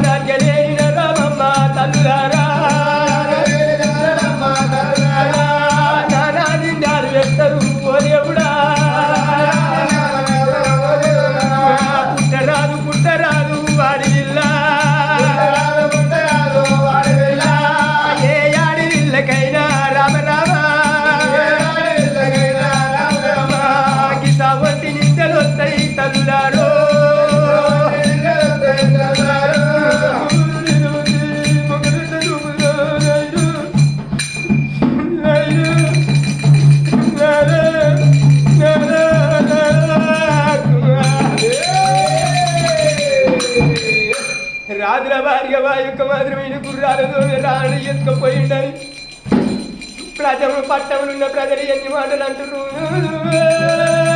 నాట్యలేని రామమ్మ తల్లులారా నానాది నారు వేస్తారు ఓ దేవుడా పుట్టరాదు పుట్టరాదు వాడి విల్లా ఏ ఆడి విల్లకైనా రామ రామ గిసా వంటి నిందలు వస్తాయి తల్లులారో రాదుల భార్య యొక్క మాత్రమైన గుర్రాలతో రాళ్ళు ఎత్తుకుపోయిందని ప్రజలు పట్టములున్న ప్రజలు ఎన్ని మాటలు అంటున్నారు